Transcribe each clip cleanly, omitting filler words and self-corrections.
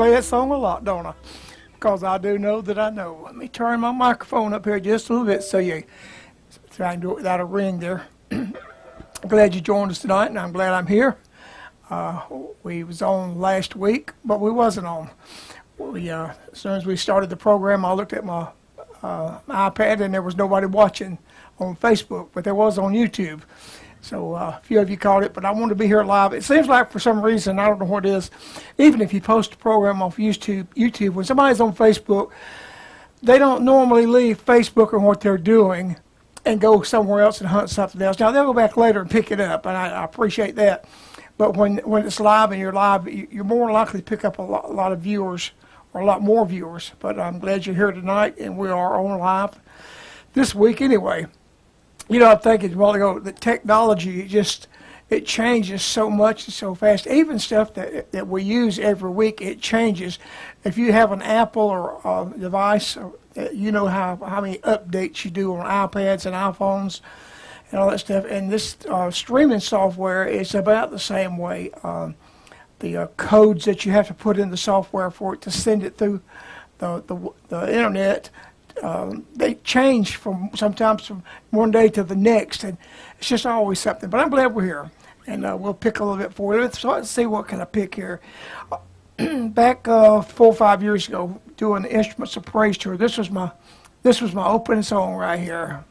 play that song a lot, don't I? Because I do know that I know. Let me turn my microphone up here just a little bit so I can do it without a ring there. Glad you joined us tonight, and I'm glad I'm here. We was on last week, but we wasn't on. As soon as we started the program, I looked at my iPad, and there was nobody watching on Facebook, but there was on YouTube. So a few of you caught it, but I wanted to be here live. It seems like for some reason, I don't know what it is, even if you post a program off YouTube, when somebody's on Facebook, they don't normally leave Facebook and what they're doing and go somewhere else and hunt something else. Now, they'll go back later and pick it up, and I appreciate that. But when it's live and you're live, you're more likely to pick up a lot of viewers, or a lot more viewers. But I'm glad you're here tonight, and we are on live this week anyway. You know, I'm thinking a while ago that technology, it changes so much and so fast. Even stuff that we use every week, it changes. If you have an Apple or device, you know how many updates you do on iPads and iPhones and all that stuff. And this streaming software is about the same way. The codes that you have to put in the software for it to send it through the internet, they change sometimes from one day to the next, and it's just always something. But I'm glad we're here, and we'll pick a little bit for you. Let's see what can I pick here. Back 4 or 5 years ago, doing the Instruments of Praise tour. This was my opening song right here.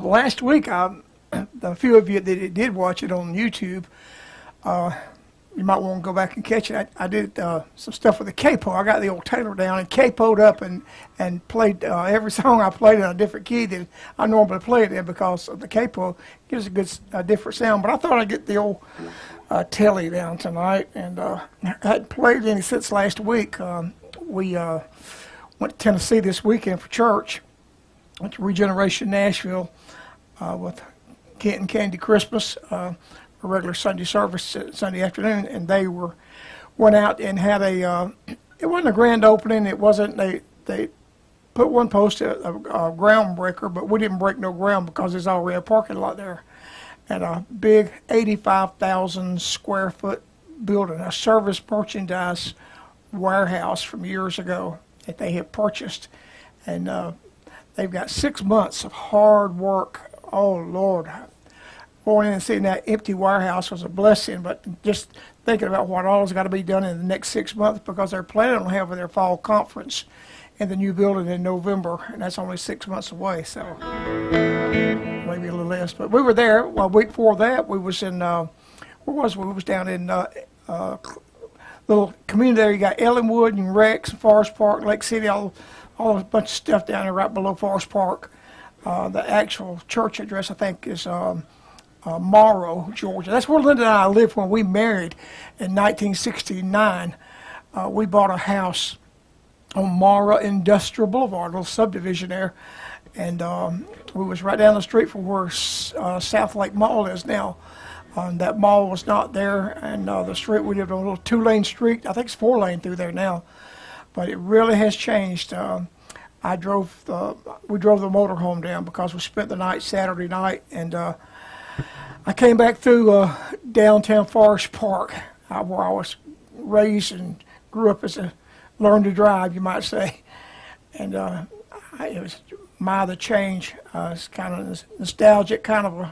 Last week, the few of you that did watch it on YouTube, you might want to go back and catch it. I did some stuff with the capo. I got the old Taylor down and capoed up and played every song I played in a different key that I normally play it in, because of the capo gives a good different sound. But I thought I'd get the old telly down tonight, and I hadn't played any since last week. We went to Tennessee this weekend for church. Went to Regeneration Nashville with Kent and Candy Christmas, a regular Sunday service Sunday afternoon, and they went out and had it wasn't a grand opening. It wasn't, they put one post, a ground breaker, but we didn't break no ground because there's already a parking lot there. And a big 85,000 square foot building, a service merchandise warehouse from years ago that they had purchased. And they've got 6 months of hard work. Oh, Lord. Going in and seeing that empty warehouse was a blessing, but just thinking about what all has got to be done in the next 6 months, because they're planning on having their fall conference in the new building in November, and that's only 6 months away, so maybe a little less. But we were there. Well, a week before that, we was in, where was we? We was down in little community there. You got Ellenwood and Rex and Forest Park, Lake City, all a bunch of stuff down there right below Forest Park. The actual church address, I think, is Morrow, Georgia. That's where Linda and I lived when we married in 1969. We bought a house on Morrow Industrial Boulevard, a little subdivision there, and we was right down the street from where South Lake Mall is now. That mall was not there, and the street we lived on, a little 2-lane street. I think it's 4-lane through there now, but it really has changed. We drove the motorhome down because we spent the night Saturday night, and I came back through downtown Forest Park, where I was raised and grew up as learned to drive, you might say. And it was the change. It's kind of nostalgic, kind of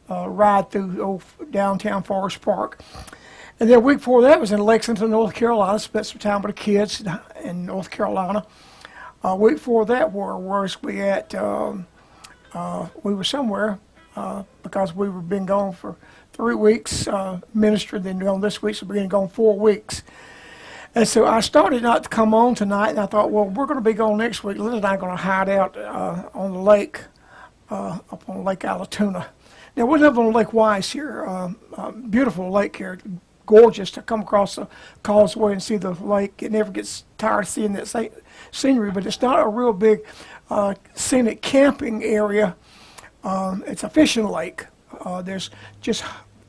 a ride through old downtown Forest Park. And then a week before that was in Lexington, North Carolina. Spent some time with the kids in North Carolina. A week before that, where was we at? We were somewhere. Because we were been gone for 3 weeks, ministering, then gone this week, so we're going to go 4 weeks. And so I started not to come on tonight, and I thought, well, we're going to be gone next week. Linda and I are going to hide out on the lake, up on Lake Allatoona. Now, we live on Lake Weiss here, beautiful lake here, gorgeous to come across the causeway and see the lake. It never gets tired of seeing that scenery, but it's not a real big scenic camping area. It's a fishing lake. There's just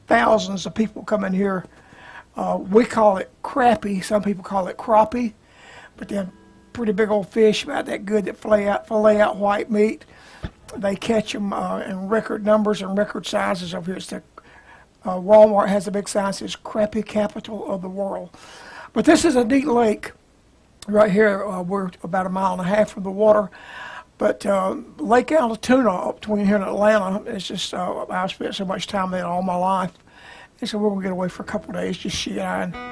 thousands of people coming here. We call it crappie. Some people call it crappie, but they're pretty big old fish, about that good, that fillet out white meat. They catch them in record numbers and record sizes over here. It's Walmart has a big sign that says crappie capital of the world. But this is a neat lake right here. We're about 1.5 miles from the water. But Lake Allatoona, up between here and Atlanta, it's just, I've spent so much time there all my life. And so we're going to get away for a couple of days, just she and I,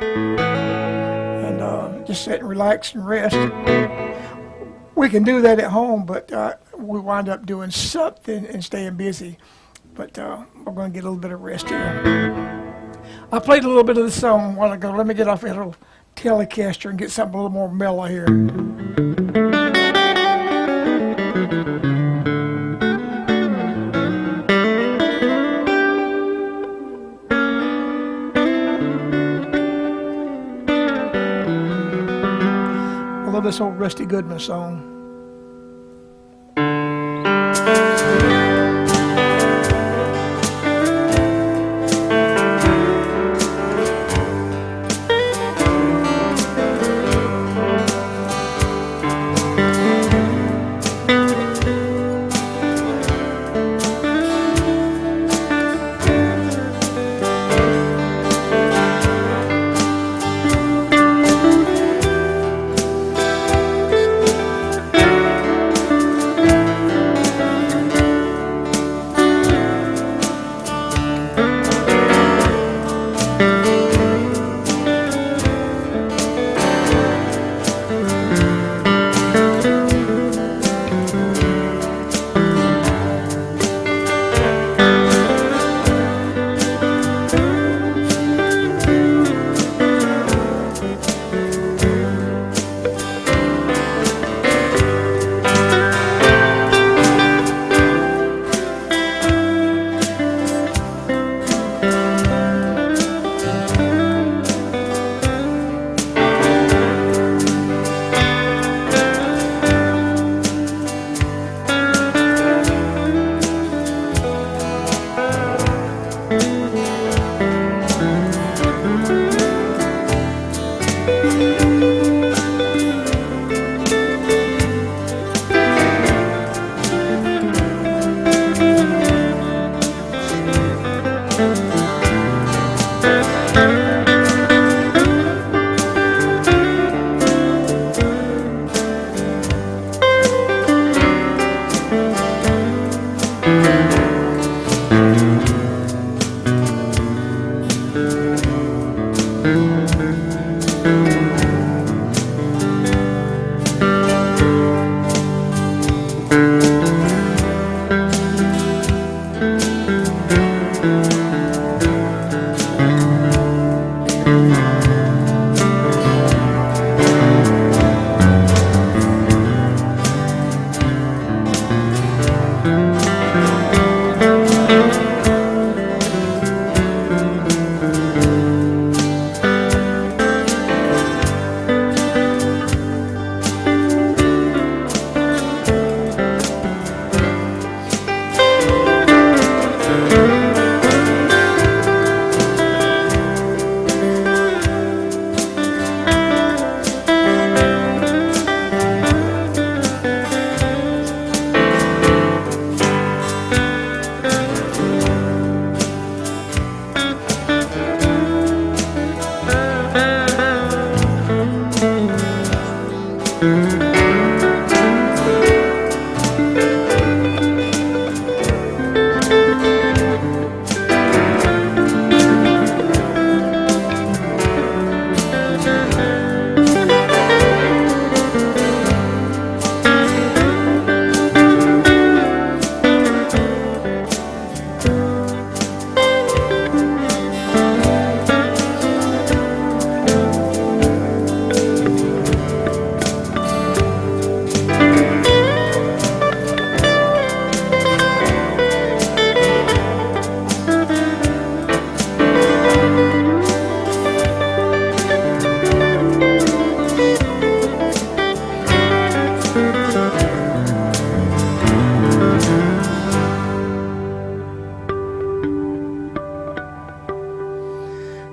and just sit and relax and rest. We can do that at home, but we wind up doing something and staying busy. But we're going to get a little bit of rest here. I played a little bit of the song a while ago. Let me get off that little Telecaster and get something a little more mellow here. I love this old Rusty Goodman song.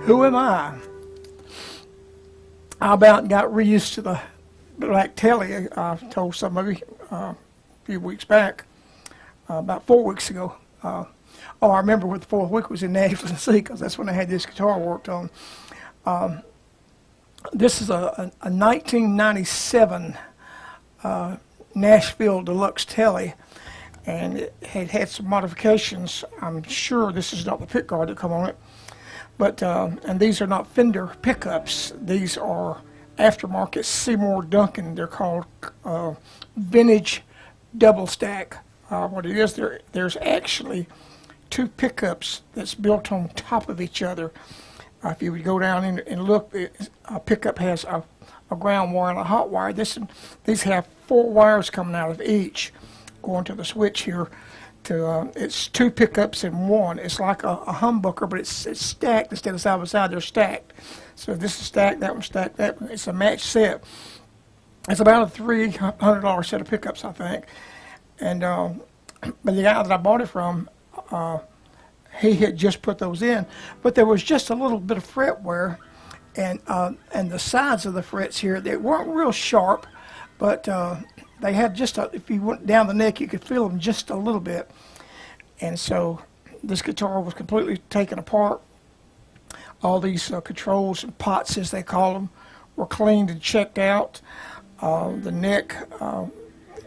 Who am I? I about got reused to the black telly. I told somebody a few weeks back, about 4 weeks ago. I remember what the fourth week was in Nashville, Tennessee, because that's when I had this guitar worked on. This is a 1997 Nashville Deluxe Telly, and it had some modifications. I'm sure this is not the pick guard that come on it, but and these are not Fender pickups. These are aftermarket Seymour Duncan. They're called vintage double stack. What it is, there's actually two pickups that's built on top of each other. If you would go down and look, a pickup has a ground wire and a hot wire. These have 4 wires coming out of each, going to the switch here. It's 2 pickups in one. It's like a humbucker, but it's stacked instead of side by side. They're stacked. So this is stacked, that one's stacked, that one. It's a matched set. It's about a $300 set of pickups, I think. And but the guy that I bought it from, he had just put those in, but there was just a little bit of fret wear, and the sides of the frets here, they weren't real sharp, but they had just if you went down the neck, you could feel them just a little bit. And so this guitar was completely taken apart. All these controls and pots, as they call them, were cleaned and checked out. The neck,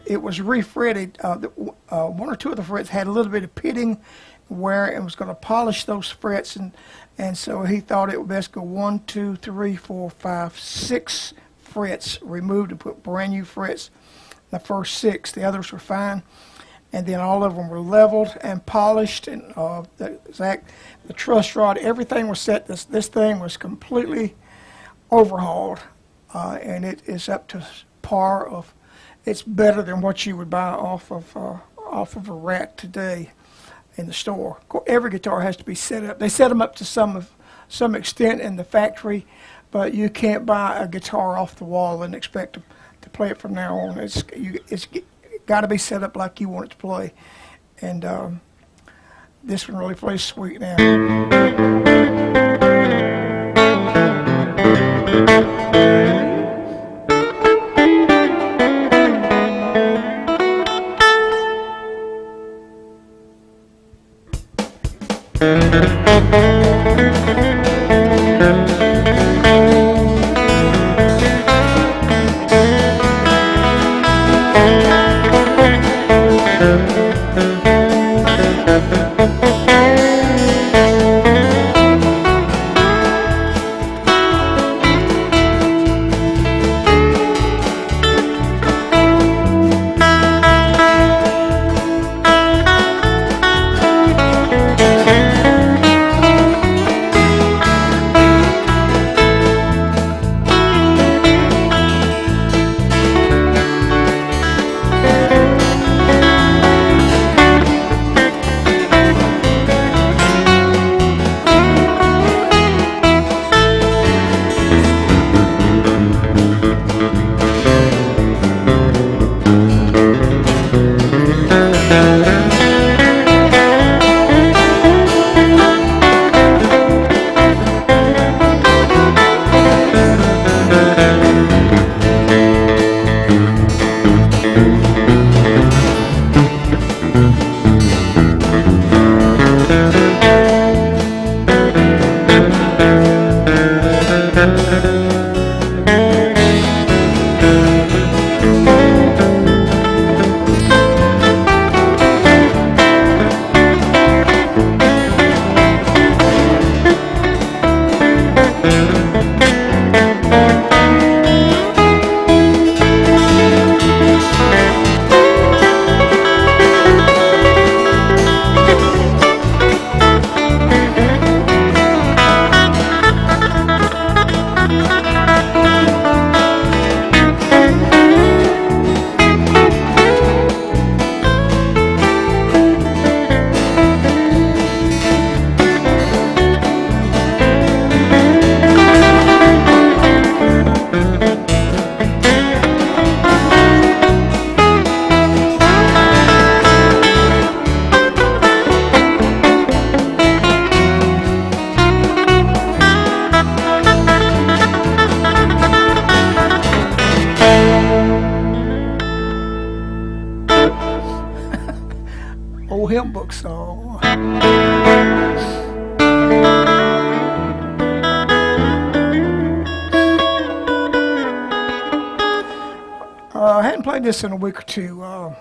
it was refretted. 1 or 2 of the frets had a little bit of pitting where it was going to polish those frets, and so he thought it would best go 1, 2, 3, 4, 5, 6 frets removed and put brand new frets. The first 6, the others were fine, and then all of them were leveled and polished, and the truss rod, everything was set. This thing was completely overhauled, and it is up to par of. It's better than what you would buy off of a rack today in the store. Every guitar has to be set up. They set them up to some extent in the factory, but you can't buy a guitar off the wall and expect to play it from now on. It's got to be set up like you want it to play, and this one really plays sweet now. old hymn book song. I hadn't played this in a week or two.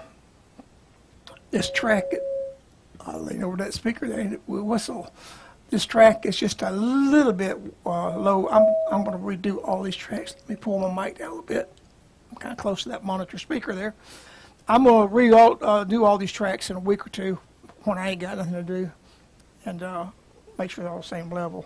This track, I'll lean over that speaker there and we'll whistle. This track is just a little bit low. I'm going to redo all these tracks. Let me pull my mic down a little bit. I'm kind of close to that monitor speaker there. I'm going to do all these tracks in a week or two when I ain't got nothing to do, and make sure they're all the same level.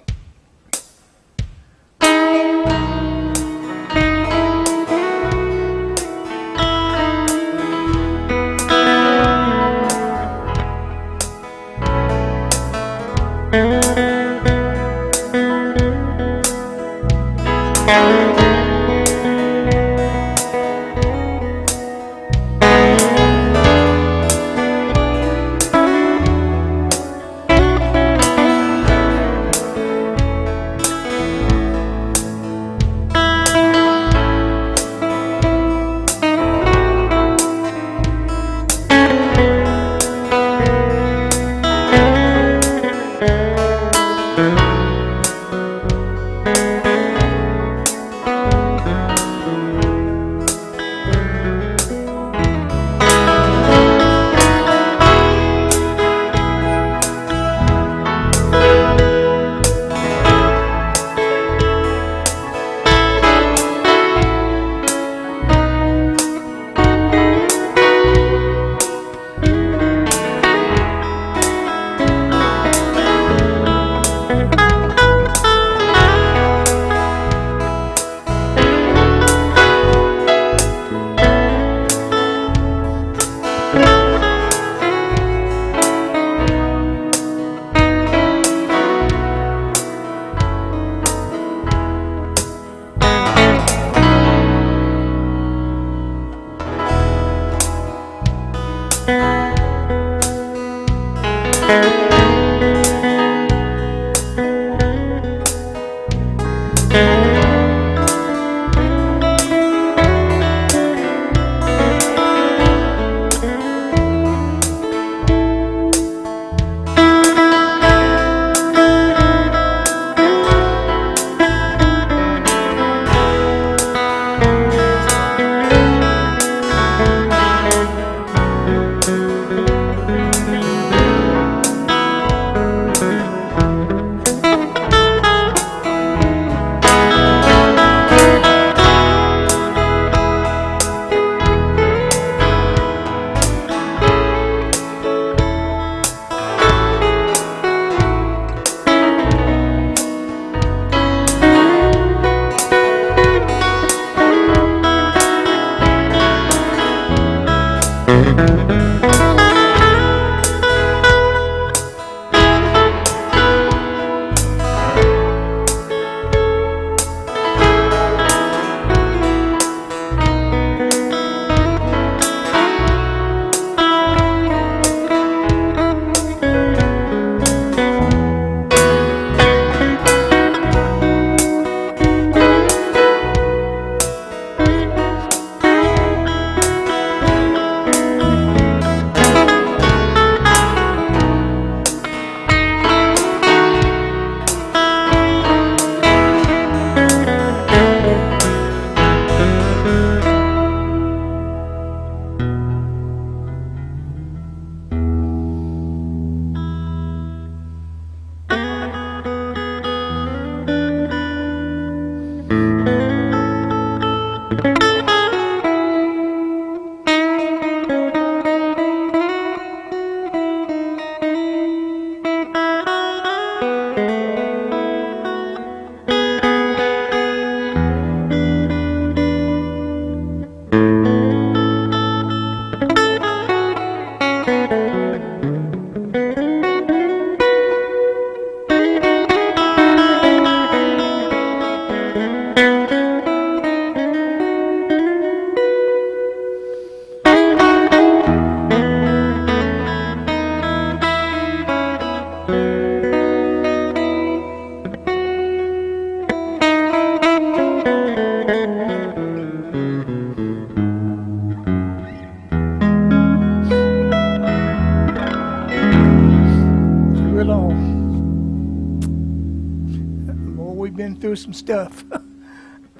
been through some stuff.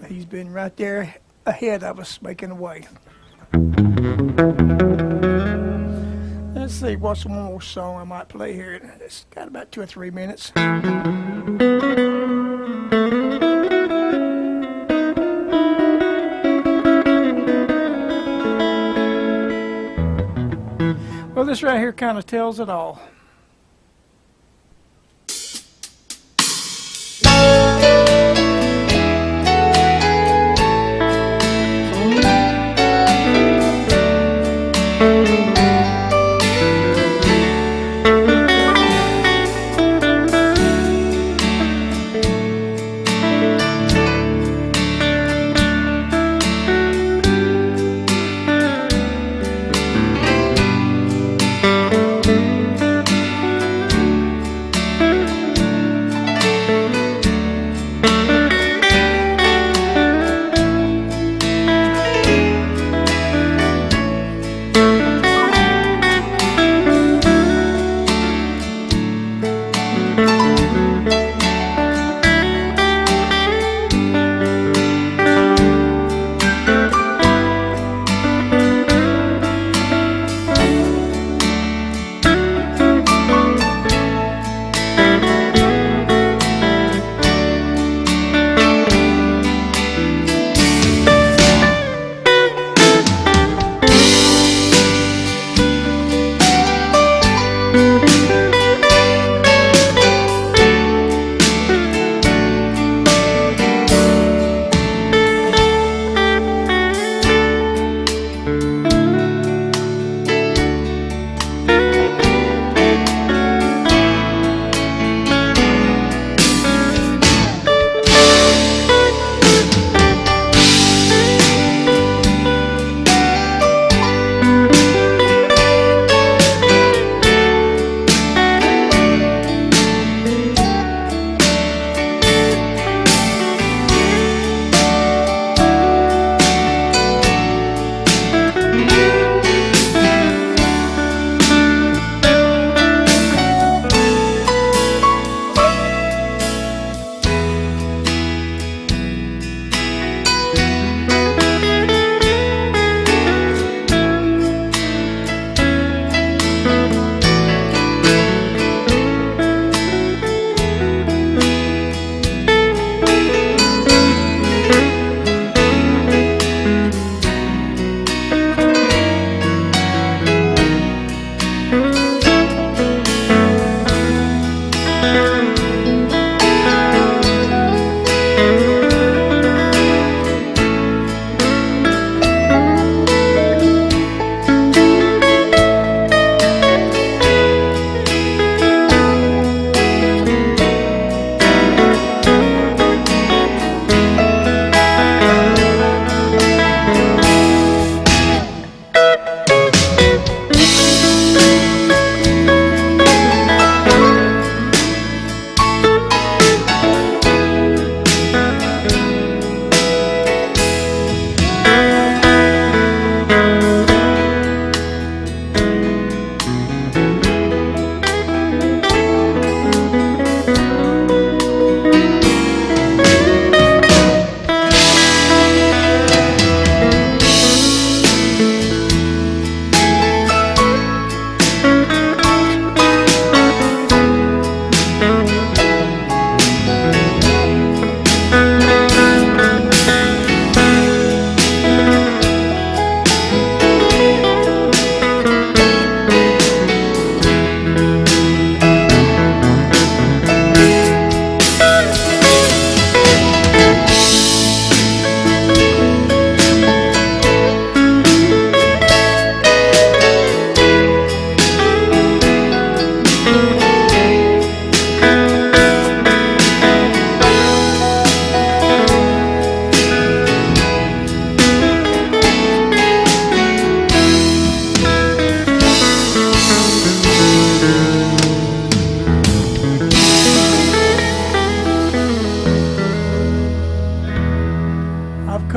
He's been right there ahead of us, making the way. Let's see, what's one more song I might play here? It's got about 2 or 3 minutes. Well, this right here kind of tells it all.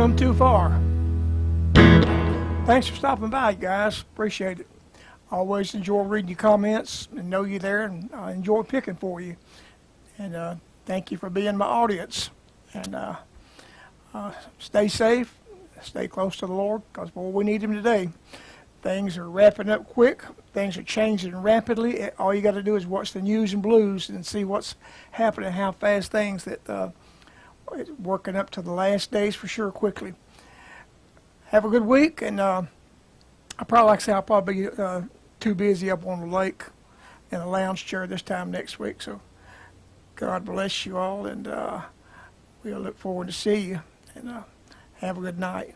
come too far. Thanks for stopping by, guys. Appreciate it. Always enjoy reading your comments and know you're there, and I enjoy picking for you. And thank you for being my audience. And stay safe, stay close to the Lord, because, boy, we need Him today. Things are wrapping up quick. Things are changing rapidly. All you got to do is watch the news and blues and see what's happening, how fast things that it's working up to the last days for sure quickly. Have a good week, and I'll probably be too busy up on the lake in a lounge chair this time next week. So God bless you all, and we'll look forward to see you, and have a good night.